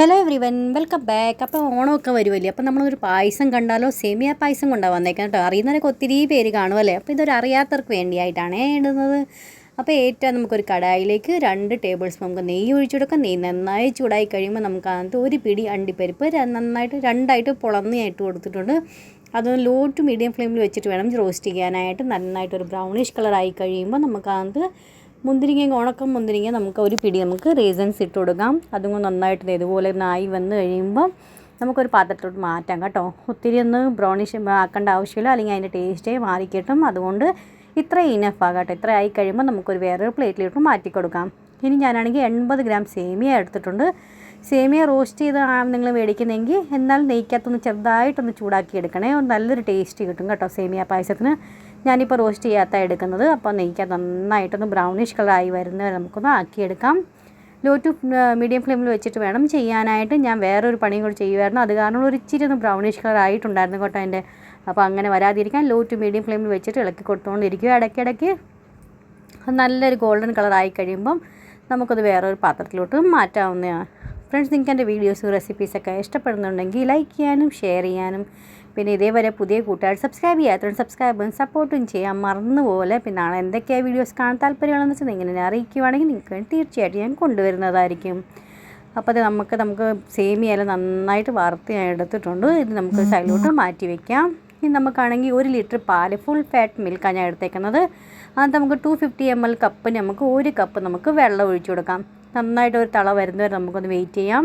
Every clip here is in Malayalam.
Hello every one, welcome back. അപ്പോൾ ഓണമൊക്കെ വരുമല്ലേ, അപ്പോൾ നമ്മളൊരു പായസം കണ്ടാലോ സേമിയ പായസം കൊണ്ടാണ് വന്നേക്കാം കേട്ടോ. അറിയുന്നവരൊക്കെ ഒത്തിരി പേര് കാണുമല്ലേ, അപ്പോൾ ഇതൊരു അറിയാത്തവർക്ക് വേണ്ടിയായിട്ടാണ് ഇടുന്നത്. അപ്പോൾ ഏറ്റവും നമുക്കൊരു കടായിലേക്ക് 2 ടേബിൾ സ്പൂൺ നമുക്ക് നെയ്യ് ഒഴിച്ചു കൊടുക്കാം. നെയ്യ് നന്നായി ചൂടായി കഴിയുമ്പോൾ നമുക്ക് അതിനകത്ത് ഒരു പിടി അണ്ടിപ്പരിപ്പ് നന്നായിട്ട് 2ആയിട്ട് പൊളന്നിയായിട്ട് കൊടുത്തിട്ടുണ്ട്. അത് ലോ ടു മീഡിയം ഫ്ലെയിമിൽ വെച്ചിട്ട് വേണം റോസ്റ്റ് ചെയ്യാനായിട്ട്. നന്നായിട്ടൊരു ബ്രൗണിഷ് കളറായി കഴിയുമ്പോൾ നമുക്കതിനകത്ത് മുന്തിരിങ്ങ, ഉണക്കം മുന്തിരിങ്ങ നമുക്ക് ഒരു പിടി നമുക്ക് റീസൺസ് ഇട്ട് കൊടുക്കാം. അതും നന്നായിട്ട് ഇതുപോലെ നായി വന്ന് കഴിയുമ്പോൾ നമുക്കൊരു പാത്രത്തിലോട്ട് മാറ്റാം കേട്ടോ. ഒത്തിരി ഒന്ന് ബ്രൗണിഷ് ആക്കേണ്ട ആവശ്യമില്ല, അല്ലെങ്കിൽ അതിൻ്റെ ടേസ്റ്റേ മാറിക്കിട്ടും. അതുകൊണ്ട് ഇത്ര ഇനഫ് ആകട്ടെ. ഇത്ര ആയി കഴിയുമ്പോൾ നമുക്കൊരു വേറൊരു പ്ലേറ്റിലോട്ട് മാറ്റി കൊടുക്കാം. ഇനി ഞാനാണെങ്കിൽ 80 ഗ്രാം സേമിയ എടുത്തിട്ടുണ്ട്. സേമിയ റോസ്റ്റ് ചെയ്താണ് നിങ്ങൾ മേടിക്കുന്നതെങ്കിൽ എന്നാൽ നെയ്ക്കകത്തൊന്ന് ചെറുതായിട്ടൊന്ന് ചൂടാക്കി എടുക്കണേ, നല്ലൊരു ടേസ്റ്റ് കിട്ടും കേട്ടോ സേമിയ പായസത്തിന്. ഞാനിപ്പോൾ റോസ്റ്റ് ചെയ്യാത്ത എടുക്കുന്നത്. അപ്പോൾ നെയ്ക്കകത്ത് നന്നായിട്ടൊന്ന് ബ്രൗണിഷ് കളറായി വരുന്നവരെ നമുക്കൊന്ന് ആക്കിയെടുക്കാം. ലോ ടു മീഡിയം ഫ്ലെയിമിൽ വെച്ചിട്ട് വേണം ചെയ്യാനായിട്ട്. ഞാൻ വേറൊരു പണിയും കൂടി ചെയ്യുമായിരുന്നു, അത് കാരണം ഒരു ഇച്ചിരി ഒന്ന് ബ്രൗണിഷ് കളർ ആയിട്ടുണ്ടായിരുന്നു കേട്ടോ എൻ്റെ. അപ്പോൾ അങ്ങനെ വരാതിരിക്കാൻ ലോ ടു മീഡിയം ഫ്ലെയിമിൽ വെച്ചിട്ട് ഇളക്കി കൊടുത്തുകൊണ്ടിരിക്കുക. ഇടയ്ക്കിടയ്ക്ക് നല്ലൊരു ഗോൾഡൻ കളറായി കഴിയുമ്പം നമുക്കത് വേറൊരു പാത്രത്തിലോട്ട് മാറ്റാവുന്നതാണ്. ഫ്രണ്ട്സ്, നിങ്ങൾക്ക് എൻ്റെ വീഡിയോസും റെസിപ്പീസൊക്കെ ഇഷ്ടപ്പെടുന്നുണ്ടെങ്കിൽ ലൈക്ക് ചെയ്യാനും ഷെയർ ചെയ്യാനും, പിന്നെ ഇതേവരെ പുതിയ കൂട്ടുകാർ സബ്സ്ക്രൈബ് ചെയ്യാത്തതുകൊണ്ട് സബ്സ്ക്രൈബും സപ്പോർട്ടും ചെയ്യാൻ മറന്നുപോലെ. പിന്നെ എന്തൊക്കെയാണ് വീഡിയോസ് കാണാൻ താല്പര്യമുള്ളതെന്ന് വെച്ചാൽ ഇങ്ങനെ അറിയിക്കുവാണെങ്കിൽ നിങ്ങൾക്ക് വേണ്ടി തീർച്ചയായിട്ടും ഞാൻ കൊണ്ടുവരുന്നതായിരിക്കും. അപ്പോൾ അത് നമുക്ക് സേമിയയെല്ലാം നന്നായിട്ട് വറുത്ത് ഞാൻ എടുത്തിട്ടുണ്ട്. ഇത് നമുക്ക് സൈഡിലോട്ട് മാറ്റി വയ്ക്കാം. ഇനി നമുക്കാണെങ്കിൽ 1 ലിറ്റർ പാല് ഫുൾ ഫാറ്റ് മിൽക്കാണ് ഞാൻ എടുത്തേക്കുന്നത്. അത് നമുക്ക് 250 ml കപ്പിന് നമുക്ക് 1 കപ്പ് നമുക്ക് വെള്ളം ഒഴിച്ചു കൊടുക്കാം. നന്നായിട്ട് ഒരു തള വരുന്നവരെ നമുക്കൊന്ന് വെയിറ്റ് ചെയ്യാം.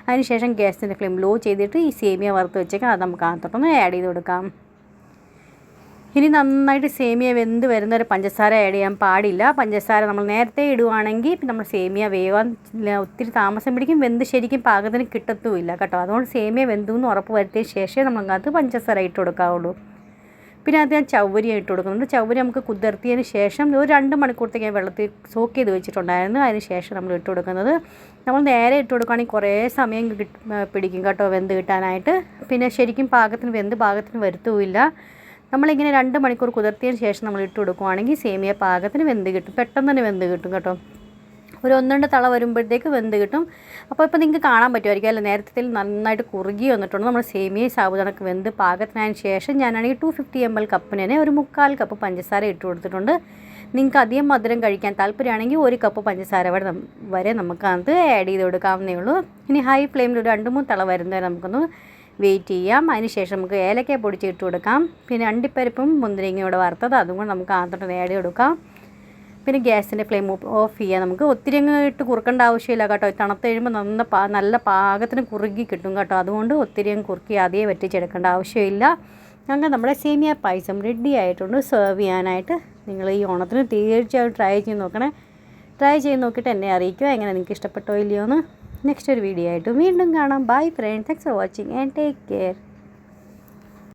അതിനുശേഷം ഗ്യാസിൻ്റെ ഫ്ലെയിം ലോ ചെയ്തിട്ട് ഈ സേമിയ വറുത്ത് വെച്ചേക്കാം, അത് നമുക്ക് അകത്തോട്ടൊന്ന് ആഡ് ചെയ്ത് കൊടുക്കാം. ഇനി നന്നായിട്ട് സേമിയ വെന്ത് വരുന്നവരെ പഞ്ചസാര ആഡ് ചെയ്യാൻ പാടില്ല. പഞ്ചസാര നമ്മൾ നേരത്തെ ഇടുവാണെങ്കിൽ നമ്മൾ സേമിയ വേവാൻ ഒത്തിരി താമസം പിടിക്കും, വെന്ത് ശരിക്കും പാകത്തിന് കിട്ടത്തുമില്ല കേട്ടോ. അതുകൊണ്ട് സേമിയ വെന്തു എന്ന് ഉറപ്പ് വരുത്തിയ ശേഷമേ നമുക്കകത്ത് പഞ്ചസാര ഇട്ട് കൊടുക്കാവുള്ളൂ. പിന്നെ അത് ഞാൻ ചവ്വരി ഇട്ട് കൊടുക്കുന്നുണ്ട്. ചവ്വരി നമുക്ക് കുതിർത്തിയതിന് ശേഷം ഒരു 2 മണിക്കൂറത്തേക്ക് ഞാൻ വെള്ളത്തിൽ സോക്ക് ചെയ്ത് വെച്ചിട്ടുണ്ടായിരുന്നു. അതിന് ശേഷം നമ്മൾ ഇട്ട് കൊടുക്കുന്നത്. നമ്മൾ നേരെ ഇട്ട് കൊടുക്കുകയാണെങ്കിൽ കുറേ സമയം പിടിക്കും കേട്ടോ വെന്ത് കിട്ടാനായിട്ട്. പിന്നെ ശരിക്കും പാകത്തിന് വരുത്തുമില്ല. നമ്മളിങ്ങനെ 2 മണിക്കൂർ കുതിർത്തിയതിന് ശേഷം നമ്മൾ ഇട്ട് കൊടുക്കുകയാണെങ്കിൽ സേമിയ പാകത്തിന് വെന്ത് കിട്ടും, പെട്ടെന്ന് തന്നെ വെന്ത് കിട്ടും കേട്ടോ. ഒരു 1-2 തള വരുമ്പോഴത്തേക്ക് വെന്ത് കിട്ടും. അപ്പോൾ നിങ്ങൾക്ക് കാണാൻ പറ്റുമായിരിക്കും അല്ല, നേരത്തെ നന്നായിട്ട് കുറുകി വന്നിട്ടുണ്ട്. നമ്മൾ സേമിയ സാബുദാനക്ക് വെന്ത് പാകത്തിനതിന് ശേഷം ഞാനാണെങ്കിൽ 250 ml കപ്പിന് തന്നെ ഒരു 3/4 കപ്പ് പഞ്ചസാര ഇട്ട് കൊടുത്തിട്ടുണ്ട്. നിങ്ങൾക്ക് അധികം മധുരം കഴിക്കാൻ താല്പര്യമാണെങ്കിൽ 1 കപ്പ് പഞ്ചസാര വരെ നമുക്കത് ആഡ് ചെയ്ത് കൊടുക്കാവുന്നേ ഉള്ളൂ. ഇനി ഹൈ ഫ്ലെയിമിൽ ഒരു 2-3 തള വരുന്നവരെ നമുക്കൊന്ന് വെയിറ്റ് ചെയ്യാം. അതിന് ശേഷം നമുക്ക് ഏലക്ക പൊടിച്ച് ഇട്ട് കൊടുക്കാം. പിന്നെ അണ്ടിപ്പരിപ്പും മുന്തിരിങ്ങയോടെ വറുത്തത് അതും കൂടെ നമുക്ക് ആദ്യം ആഡ് ചെയ്ത് കൊടുക്കാം. പിന്നെ ഗ്യാസിൻ്റെ ഫ്ലെയിം ഓഫ് ചെയ്യാം. നമുക്ക് ഒത്തിരി അങ്ങ് ഇട്ട് കുറുക്കേണ്ട ആവശ്യമില്ല കേട്ടോ. തണുത്ത് കഴിയുമ്പോൾ നല്ല പാകത്തിന് കുറുകി കിട്ടും കേട്ടോ. അതുകൊണ്ട് ഒത്തിരി അങ്ങ് കുറുക്കി ആദ്യമേ വറ്റിച്ചെടുക്കേണ്ട ആവശ്യമില്ല. അങ്ങനെ നമ്മുടെ സേമിയ പായസം റെഡി ആയിട്ടുണ്ട് സെർവ് ചെയ്യാനായിട്ട്. നിങ്ങൾ ഈ ഓണത്തിന് തീർച്ചയായും ട്രൈ ചെയ്ത് നോക്കണേ. ട്രൈ ചെയ്ത് നോക്കിയിട്ട് എന്നെ അറിയിക്കുക എങ്ങനെ നിങ്ങൾക്ക് ഇഷ്ടപ്പെട്ടോ ഇല്ലയോ എന്ന്. നെക്സ്റ്റ് ഒരു വീഡിയോ ആയിട്ട് വീണ്ടും കാണാം. Bye friends, thanks for watching and take care.